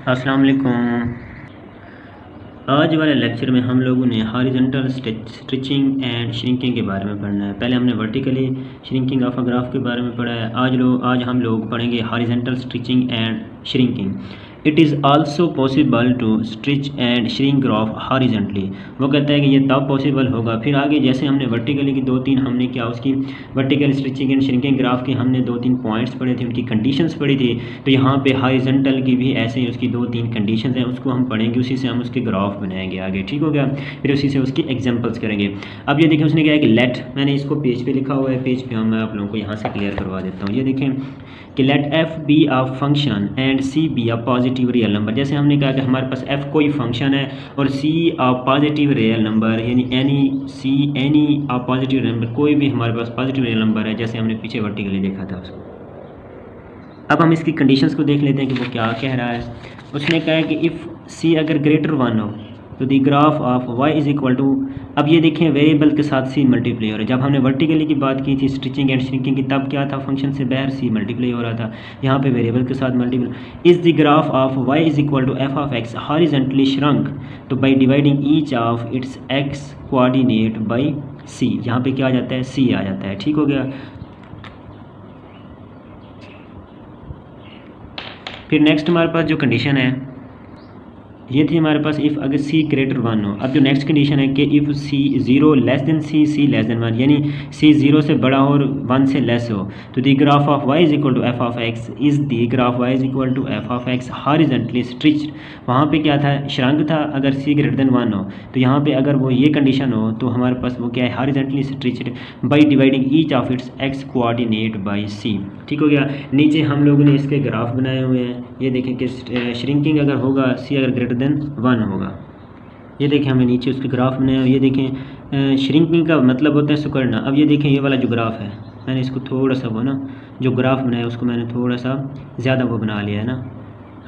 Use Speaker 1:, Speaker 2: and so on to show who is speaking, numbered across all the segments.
Speaker 1: अस्सलाम वालेकुम। आज वाले लेक्चर में हम लोगों ने हॉरिजॉन्टल स्टिचिंग एंड श्रिंकिंग के बारे में पढ़ना है। पहले हमने vertically shrinking of a graph के बारे में पढ़ा है। आज हम लोग पढ़ेंगे horizontal stretching and shrinking. It is also possible to stretch and shrink graph horizontally. वो कहता है कि ये तब पॉसिबल होगा। फिर आगे जैसे हमने वर्टिकली की हमने क्या उसकी vertical stitching and shrinking graph के हमने 2-3 पॉइंट्स पढ़े थे, उनकी कंडीशंस पढ़ी थी। तो यहाँ पे हॉरिजॉन्टल की भी ऐसे ही उसकी 2-3 कंडीशंस हैं, उसको हम पढ़ेंगे, उसी से हम उसके ग्राफ बनाएंगे आगे। ठीक हो गया। फिर उसी से उसकी एग्जांपल्स करेंगे। अब ये देखें उसने क्या है कि लेट, मैंने इसको पेज पे लिखा हुआ है, पेज पे मैं आप लोगों को यहाँ से क्लियर करवा देता हूँ। ये देखें कि let f be a function and c be a positive real number. जैसे हमने कहा कि हमारे पास एफ कोई फंक्शन है और सी अ पॉजिटिव रियल नंबर, यानी एनी अ पॉजिटिव नंबर, कोई भी हमारे पास पॉजिटिव रियल नंबर है, जैसे हमने पीछे वर्टिकली देखा था उसको। अब हम इसकी कंडीशंस को देख लेते हैं कि वो क्या कह रहा है। उसने कहा है कि इफ़ सी अगर ग्रेटर 1 हो तो the graph of y is equal to, अब ये देखें वेरिएबल के साथ c मल्टीप्लाई हो रहा है। जब हमने वर्टिकली की बात की थी स्टिचिंग एंड श्रिंकिंग की, तब क्या था, फंक्शन से बाहर c मल्टीप्लाई हो रहा था, यहाँ पे वेरिएबल के साथ multiply. Is the graph of y is equal to F of X horizontally shrunk, तो by dividing each of its x coordinate by c, यहाँ पे क्या आ जाता है, c आ जाता है। ठीक हो गया। फिर नेक्स्ट हमारे पास जो कंडीशन है ये थी हमारे पास, इफ़ अगर c ग्रेटर 1 हो। अब जो नेक्स्ट कंडीशन है कि if c 0 less than c less than 1, यानी c 0 से बड़ा हो और 1 से लेस हो, तो the graph of y is equal to F of X is the graph y is equal to F of X horizontally stretched. वहाँ पे क्या था, श्रंक था अगर c ग्रेटर देन 1 हो। तो यहाँ पे अगर वो ये कंडीशन हो तो हमारे पास वो क्या है, horizontally stretched by dividing each of its x coordinate by c। ठीक हो गया। नीचे हम लोगों ने इसके ग्राफ बनाए हुए हैं। ये देखें कि श्रिंकिंग अगर होगा, c अगर ग्रेटर देन 1 होगा। ये देखें हमने नीचे उसके ग्राफ बनाए हुए। ये देखें श्रिंकिंग का मतलब होता है सिकुड़ना। अब ये देखें ये वाला जो ग्राफ है, मैंने इसको थोड़ा सा वो ना जो ग्राफ बनाया उसको मैंने थोड़ा सा ज़्यादा वो बना लिया है ना,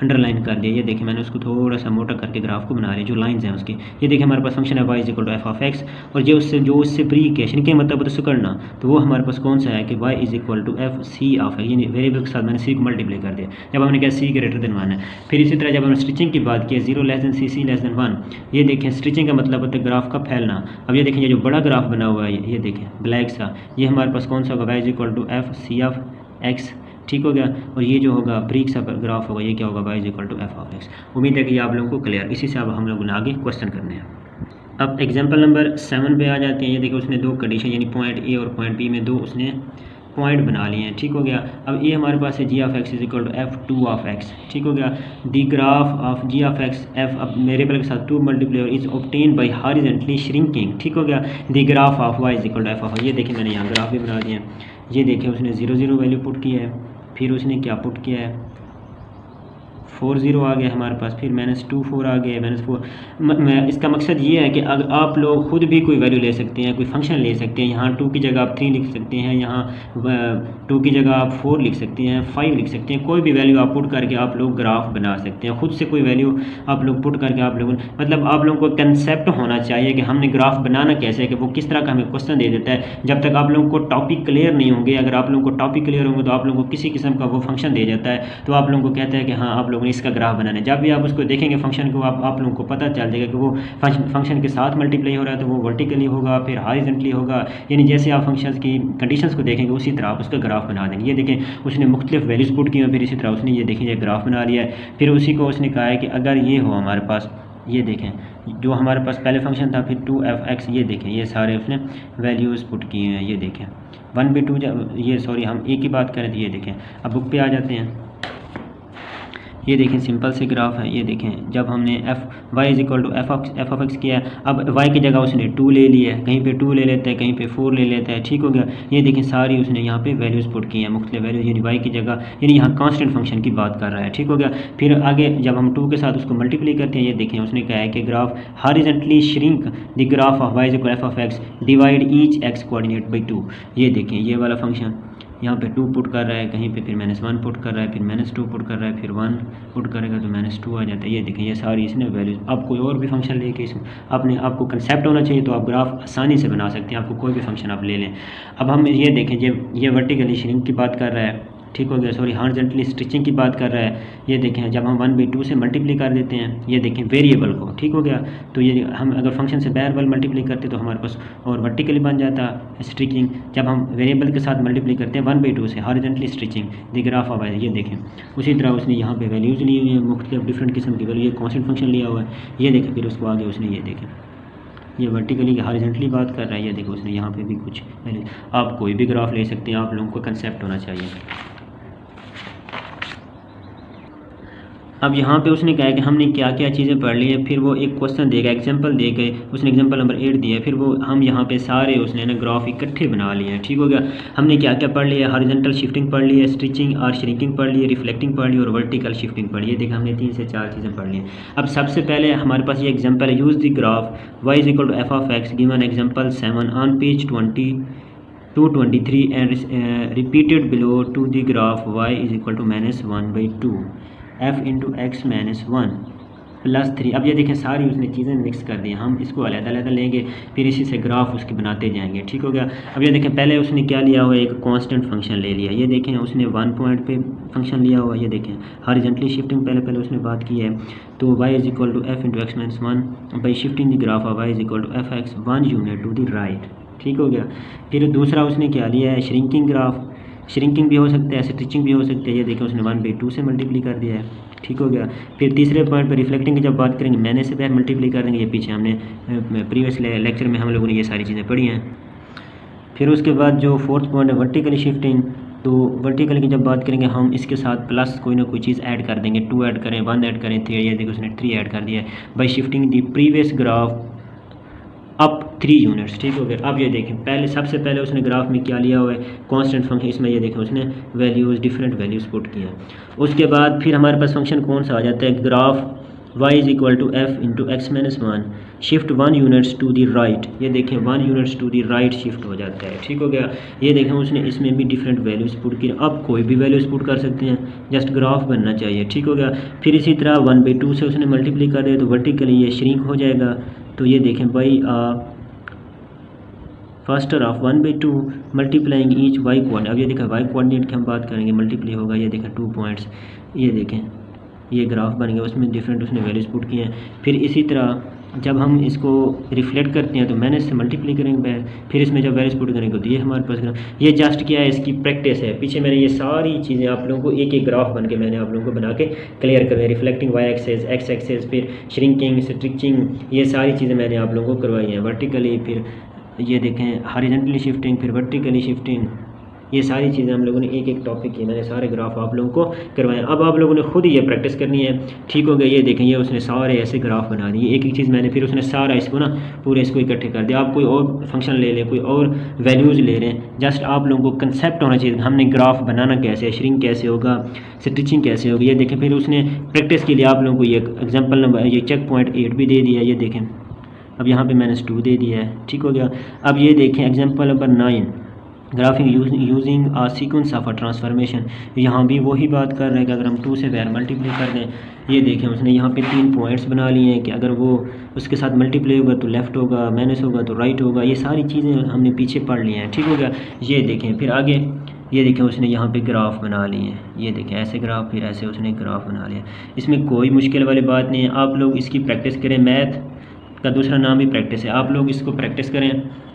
Speaker 1: अंडरलाइन कर दिया। ये देखिए मैंने उसको थोड़ा सा मोटा करके ग्राफ को बना लिया, जो लाइंस हैं उसकी। ये देखिए हमारे पास फंक्शन है y is equal to F of x, और जो उससे ब्रीक है, श्रिंकिंग मतलब होता है सिकुड़ना, तो वो हमारे पास कौन सा है कि y is equal to f c of x, यानी वेरिएबल के साथ मैंने c को मल्टीप्लाई कर दिया जब हमने कहा c ग्रेटर देन 1 है। फिर इसी तरह जब हमने स्टिचिंग की बात की 0 less than c less than 1, ये देखें स्टिचिंग का मतलब होता है ग्राफ का फैलना। अब ये देखें ये जो बड़ा ग्राफ बना हुआ है, ये देखें ब्लैक सा, ये हमारे पास कौन सा होगा, y is equal to f c of x. ठीक हो गया। और ये जो होगा ब्रीक सा ग्राफ होगा, ये क्या होगा, y is equal to F of x. उम्मीद है कि ये आप लोगों को क्लियर। इसी से अब हम लोगों ने आगे क्वेश्चन करने हैं। अब एग्जांपल नंबर 7 पे आ जाते हैं। ये देखिए उसने दो कंडीशन, यानी पॉइंट ए और पॉइंट बी में दो उसने पॉइंट बना लिए हैं। ठीक हो गया। अब ये हमारे पास है G of X is equal to F 2 of x. ठीक हो गया। The graph of G of X F, अब वेरिएबल के साथ 2 multiply is obtain by horizontally shrinking. ठीक हो गया। The graph of Y is equal to F of, ये देखिए मैंने यहाँ ग्राफ भी बना दिया। ये देखिए उसने 0 वैल्यू पुट की है, फिर उसने क्या पुट किया है, 4 0 आ गया हमारे पास, फिर -2 4 आ गया, -4। इसका मकसद ये है कि अगर आप लोग खुद भी कोई वैल्यू ले सकते हैं, कोई फंक्शन ले सकते हैं। यहाँ 2 की जगह आप 3 लिख सकते हैं, यहाँ 2 की जगह आप 4 लिख सकते हैं, 5 लिख सकते हैं। कोई भी वैल्यू आप पुट करके आप लोग ग्राफ बना सकते हैं। खुद से कोई वैल्यू आप लोग पुट करके आप लोग, मतलब आप लोगों को कंसेप्ट होना चाहिए कि हमने ग्राफ बनाना कैसे है, कि वो किस तरह का हमें क्वेश्चन दे देता है। जब तक आप लोगों को टॉपिक क्लियर नहीं होंगे, अगर आप लोगों को टॉपिक क्लियर होंगे तो आप लोगों को किसी किस्म का वो फंक्शन दे जाता है, तो आप लोगों को कहता है कि हाँ आप लोगों ने इसका ग्राफ बनाना है। जब भी आप उसको देखेंगे फंक्शन को, आप लोगों को पता चल जाएगा कि वो फंक्शन के साथ मल्टीप्लाई हो रहा है, तो वो वर्टिकली होगा, फिर हॉरिजॉन्टली होगा। यानी जैसे आप फंक्शन की कंडीशंस को देखेंगे उसी तरह आप उसका ग्राफ बना देंगे। ये देखें उसने मुख्तलिफ वैल्यूज पुट की हैं, फिर इसी तरह उसने ये देखें ये ग्राफ बना लिया है। फिर उसी को उसने कहा है कि अगर ये हो हमारे पास, ये देखें जो हमारे पास पहले फंक्शन था, फिर 2f(x), ये देखें ये सारे उसने वैल्यूज़ पुट किए हैं। ये देखें 1 by 2, ये सॉरी हम एक ही बात करें तो ये देखें। अब बुक पे आ जाते हैं। ये देखें सिंपल से ग्राफ है। ये देखें जब हमने y is equal to F of x किया है, अब y की जगह उसने 2 ले लिया है, कहीं पे 2 ले लेता है, कहीं पे 4 ले लेता है। ठीक हो गया। ये देखें सारी उसने यहाँ पे वैल्यूज़ पुट की हैं, मुख्तलिफ वैल्यूज़, यानी y की जगह, यानी यहाँ कांस्टेंट फंक्शन की बात कर रहा है। ठीक हो गया। फिर आगे जब हम 2 के साथ उसको मल्टीप्लाई करते हैं, ये देखें उसने कहा है कि graph horizontally shrink the graph of y is equal F of x divide each x coordinate by 2। ये देखें ये वाला फंक्शन यहाँ पे 2 पुट कर रहा है, कहीं पे फिर -1 पुट कर रहा है, फिर -2 पुट कर रहा है, फिर 1 पुट करेगा तो -2 आ जाता है। ये देखें ये सारी इसने वैल्यूज। आप कोई और भी फंक्शन लेके इसमें आपको कंसेप्ट होना चाहिए, तो आप ग्राफ आसानी से बना सकते हैं। आपको कोई भी फंक्शन आप ले लें। अब हम ये देखें ये वर्टिकली श्रिंक की बात कर रहा है। ठीक हो गया। सॉरी, हॉरिजॉन्टली स्टिचिंग की बात कर रहा है। ये देखें जब हम 1/2 से मल्टीप्लाई कर देते हैं, ये देखें वेरिएबल को, ठीक हो गया। तो ये हम अगर फंक्शन से बार बार मल्टीप्लाई करते तो हमारे पास और वर्टिकली बन जाता स्टिचिंग। जब हम वेरिएबल के साथ मल्टीप्लाई करते हैं 1/2 से, horizontally stretching the graph of y. ये देखें उसी तरह उसने यहाँ पे वैल्यूज़ ली हुई है, मुख्तलिफ डिफरेंट किस्म की वैल्यू, ये कॉन्स्टेंट फंक्शन लिया हुआ है। ये देखें फिर उसको आगे उसने ये देखें ये वर्टिकली हॉरिजॉन्टली बात कर रहा है। ये देखो उसने यहाँ पे भी कुछ वैल्यू। आप कोई भी ग्राफ ले सकते हैं, आप लोगों को कंसेप्ट होना चाहिए। अब यहाँ पे उसने कहा कि हमने क्या क्या चीज़ें पढ़ ली हैं, फिर वो एक क्वेश्चन देगा, एग्जांपल देके उसने एग्जांपल नंबर 8 दिया है। फिर वो हम यहाँ पे सारे उसने ना ग्राफ इकट्ठे बना लिए हैं, ठीक हो गया। हमने क्या क्या पढ़ लिया, हॉरिजॉन्टल शिफ्टिंग पढ़ ली है, स्टिचिंग और श्रिंकिंग पढ़ ली है, रिफ्लेक्टिंग पढ़ ली और वर्टिकल शिफ्टिंग पढ़ ली है। देखा हमने 3 से 4 चीज़ें पढ़ ली हैं। अब सबसे पहले हमारे पास ये एग्जाम्पल है, use the graph y is equal to F of x given example 7 on page 22-23 and repeated below to the graph y is equal to -1/2 f into x -1 + 3। अब ये देखें सारी उसने चीज़ें मिक्स कर दी, हम इसको अलग-अलग लेंगे, फिर इसी से ग्राफ उसके बनाते जाएंगे, ठीक हो गया। अब ये देखें पहले उसने क्या लिया हुआ है, एक कांस्टेंट फंक्शन ले लिया। ये देखें उसने 1 पॉइंट पे फंक्शन लिया हुआ है। ये देखें हॉरिजॉन्टली शिफ्टिंग पहले उसने बात की है। तो y is equal to f into x -1 by shifting the graph of y is equal to f(x) 1 unit to the right, ठीक हो गया। फिर दूसरा उसने क्या लिया है, श्रिंकिंग ग्राफ। श्रिंकिंग भी हो सकता है, स्टिचिंग भी हो सकती है। ये देखें उसने 1/2 से मल्टीप्लाई कर दिया है, ठीक हो गया। फिर तीसरे पॉइंट पर रिफ्लेक्टिंग की जब बात करेंगे, मैंने से बाहर मल्टीप्लाई कर देंगे। ये पीछे हमने प्रीवियस लेक्चर में हम लोगों ने ये सारी चीज़ें पढ़ी हैं। फिर उसके बाद जो फोर्थ पॉइंट है वर्टिकली शिफ्टिंग, तो वर्टिकल की जब बात करेंगे हम इसके साथ प्लस कोई ना कोई चीज़ ऐड कर देंगे, 2 ऐड करें, 1 ऐड करें, 3। ये देखो उसने 3 ऐड कर दिया है by shifting the previous graph up 3 units, ठीक हो गया। अब ये देखें पहले सबसे पहले उसने ग्राफ में क्या लिया हुआ है, कांस्टेंट फंक्शन। इसमें ये देखें उसने वैल्यूज़ डिफरेंट वैल्यूज़ पुट किया। उसके बाद फिर हमारे पास फंक्शन कौन सा आ जाता है, graph y is equal to f into x -1 shift 1 units to the right. ये देखें 1 units to the right shift हो जाता है, ठीक हो गया। ये देखें उसने इसमें भी डिफरेंट वैल्यूज़ पुट की। अब कोई भी वैल्यूज़ पुट कर सकते हैं, जस्ट ग्राफ बनना चाहिए, ठीक हो गया। फिर इसी तरह 1/2 से उसने मल्टीप्लाई कर दिया तो वर्टिकली ये श्रिंक हो जाएगा। तो ये देखें by factor of 1/2 multiplying each y coordinate. अब ये देखें वाई कोऑर्डिनेट की हम बात करेंगे, मल्टीप्लाई होगा। ये देखें 2 पॉइंट्स, ये देखें ये ग्राफ बन गया, उसमें डिफरेंट उसने वैल्यूज़ पुट किए हैं। फिर इसी तरह जब हम इसको रिफ्लेक्ट करते हैं तो मैंने इससे मल्टीप्लाई करेंगे, फिर इसमें जब वैल्यूज़ पुट करेंगे तो ये हमारे पास ग्राफ। ये जस्ट क्या है, इसकी प्रैक्टिस है। पीछे मैंने ये सारी चीज़ें आप लोगों को एक एक ग्राफ बन के मैंने आप लोगों को बना के क्लियर कर, reflecting y axis, x axis, फिर श्रिंकिंग, स्टिचिंग, ये सारी चीज़ें मैंने आप लोगों को करवाई हैं। वर्टिकली, फिर ये देखें हॉरिजॉन्टली शिफ्टिंग, फिर वर्टिकली शिफ्टिंग, ये सारी चीज़ें हम लोगों ने एक एक टॉपिक की मैंने सारे ग्राफ आप लोगों को करवाए। अब आप लोगों ने खुद ही ये प्रैक्टिस करनी है, ठीक हो गया। ये देखें ये उसने सारे ऐसे ग्राफ बना दिए, एक एक चीज़ मैंने, फिर उसने सारा इसको ना पूरे इसको इकट्ठे कर दिया। आप कोई और फंक्शन ले लें, कोई और वैल्यूज़ ले रहे हैं, जस्ट आप लोगों को कंसेप्ट होना चाहिए हमने ग्राफ बनाना कैसे है, श्रिंक कैसे होगा, स्टिचिंग कैसे होगी। ये देखें फिर उसने प्रैक्टिस के लिए आप लोगों को ये एग्जाम्पल नंबर, ये चेक पॉइंट 8 भी दे दिया। ये देखें अब यहाँ पे -2 दे दिया है, ठीक हो गया। अब ये देखें example number 9 graphing using a sequence of a transformation. यहाँ भी वही बात कर रहे हैं कि अगर हम 2 से बाहर मल्टीप्लाई कर दें, ये देखें उसने यहाँ पे 3 पॉइंट्स बना लिए हैं कि अगर वो उसके साथ मल्टीप्लाई होगा तो लेफ़्ट होगा, माइनस होगा तो राइट होगा। ये सारी चीज़ें हमने पीछे पढ़ ली हैं, ठीक हो गया। ये देखें फिर आगे, ये देखें उसने यहाँ पे ग्राफ बना लिए हैं। ये देखें ऐसे ग्राफ, फिर ऐसे उसने ग्राफ बना लिया। इसमें कोई मुश्किल वाली बात नहीं है, आप लोग इसकी प्रैक्टिस करें। मैथ का दूसरा नाम ही प्रैक्टिस है, आप लोग इसको प्रैक्टिस करें,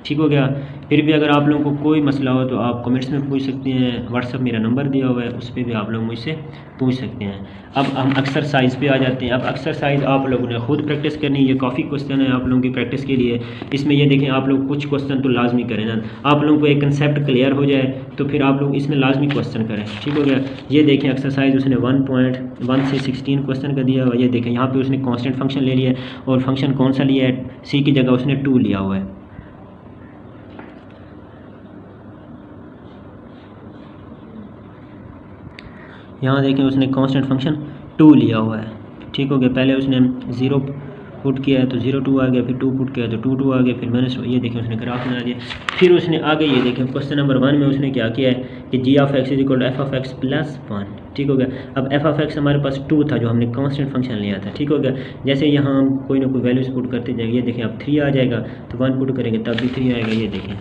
Speaker 1: ठीक हो गया। फिर भी अगर आप लोगों को कोई मसला हो तो आप कमेंट्स में पूछ सकते हैं, व्हाट्सअप मेरा नंबर दिया हुआ है, उस पर भी आप लोग मुझसे पूछ सकते हैं। अब हम एक्सरसाइज पे आ जाते हैं। अब एक्सरसाइज आप लोगों ने खुद प्रैक्टिस करनी है, ये काफ़ी क्वेश्चन है आप लोगों की प्रैक्टिस के लिए। इसमें ये देखें आप लोग कुछ क्वेश्चन तो लाजमी करें ना, आप लोगों को एक कंसेप्ट क्लियर हो जाए तो फिर आप लोग इसमें लाजमी क्वेश्चन करें, ठीक हो गया। ये देखें एक्सरसाइज उसने 1.1 से 16 क्वेश्चन का दिया हुआ। ये देखें यहाँ पर उसने कॉन्स्टेंट फंक्शन ले लिया है, और फंक्शन कौन सा लिया है, सी की जगह उसने 2 लिया हुआ है। यहाँ देखें उसने कांस्टेंट फंक्शन 2 लिया हुआ है, ठीक हो गया। पहले उसने 0 पुट किया है तो 0.2 आ गया, फिर 2 पुट किया तो 2.2 आ गया, फिर -2। ये देखें उसने ग्राफ बना दिया। फिर उसने आगे ये देखें क्वेश्चन नंबर 1 में उसने क्या किया है कि g of x is equal to f of x plus 1, ठीक हो गया। अब f ऑफ x हमारे पास 2 था जो हमने कांस्टेंट फंक्शन लिया था, ठीक हो गया। जैसे यहाँ हम कोई ना कोई वैल्यूज पुट करते जाएंगे, ये देखें अब 3 आ जाएगा तो 1 पुट करेंगे तब भी 3 आएगा। ये देखें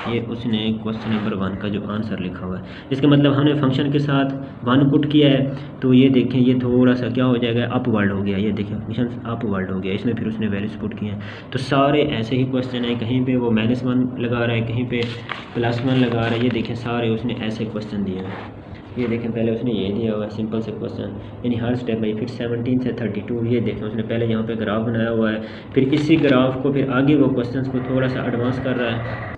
Speaker 1: ये उसने क्वेश्चन नंबर 1 का जो आंसर लिखा हुआ है, इसका मतलब हमने फंक्शन के साथ 1 पुट किया है, तो ये देखें ये थोड़ा सा क्या हो जाएगा, अपवर्ड हो गया। ये देखें फंक्शन अपवर्ड हो गया, इसमें फिर उसने वैल्यूज पुट किए हैं। तो सारे ऐसे ही क्वेश्चन है, कहीं पे वो -1 लगा रहा है, कहीं पे +1 लगा रहा है। ये देखें सारे उसने ऐसे क्वेश्चन दिए हैं। ये देखें पहले उसने ये दिया हुआ है सिंपल से क्वेश्चन, यानी हर स्टेप बाई, फिर 17 से 32। ये देखें उसने पहले यहाँ पे ग्राफ बनाया हुआ है, फिर इसी ग्राफ को फिर आगे वो क्वेश्चंस को थोड़ा सा एडवांस कर रहा है।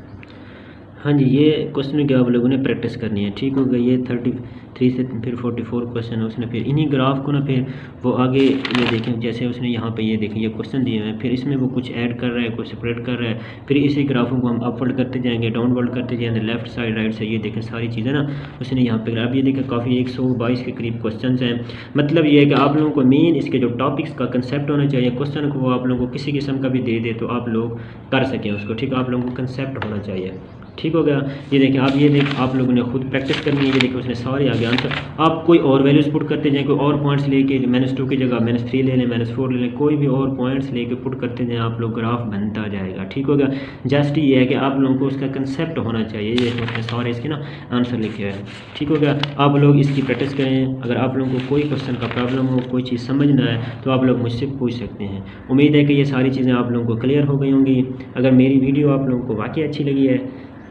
Speaker 1: हाँ जी, ये क्वेश्चन की आप लोगों ने प्रैक्टिस करनी है, ठीक हो गया। ये 33 से फिर 44 क्वेश्चन है, उसने फिर इन्हीं ग्राफ को ना फिर वो आगे ये देखें, जैसे उसने यहाँ पे ये देखें ये क्वेश्चन दिए हैं, फिर इसमें वो कुछ ऐड कर रहा है, कुछ सेपरेट कर रहा है, फिर इसी ग्राफों को हम अपवर्ड करते जाएंगे, डाउनवर्ड करते जाएंगे, लेफ्ट साइड राइट साइड। ये देखें सारी चीज़ें ना उसने यहाँ पे। अब ये देखें काफ़ी 122 के करीब क्वेश्चन हैं। मतलब ये है कि आप लोगों को मेन इसके जो टॉपिक्स का कंसेप्ट होना चाहिए, क्वेश्चन को आप लोगों को किसी किस्म का भी दे दे तो आप लोग कर सकें उसको, ठीक है। आप लोगों को कंसेप्ट होना चाहिए, ठीक हो गया। ये देखें आप, ये देख आप लोगों ने खुद प्रैक्टिस करनी है। ये देखिए उसने सारे आगे आंसर, आप कोई और वैल्यूज पुट करते जाएँ, कोई और पॉइंट्स लेके -2 की जगह -3 ले लें, -4 ले लें, कोई भी और पॉइंट्स लेके पुट करते जाएँ, आप लोग ग्राफ बनता जाएगा, ठीक हो गया। जस्ट ये है कि आप लोगों को उसका कंसेप्ट होना चाहिए। ये उसने सारे इसके ना आंसर लिखे हैं, ठीक हो गया। आप लोग इसकी प्रैक्टिस करें। अगर आप लोगों को कोई क्वेश्चन का प्रॉब्लम हो, कोई चीज़ समझ ना आए, तो आप लोग मुझसे पूछ सकते हैं। उम्मीद है कि ये सारी चीज़ें आप लोगों को क्लियर हो गई होंगी। अगर मेरी वीडियो आप लोगों को वाकई अच्छी लगी है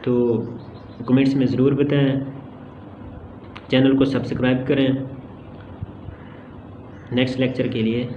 Speaker 1: तो कमेंट्स में ज़रूर बताएं, चैनल को सब्सक्राइब करें नेक्स्ट लेक्चर के लिए।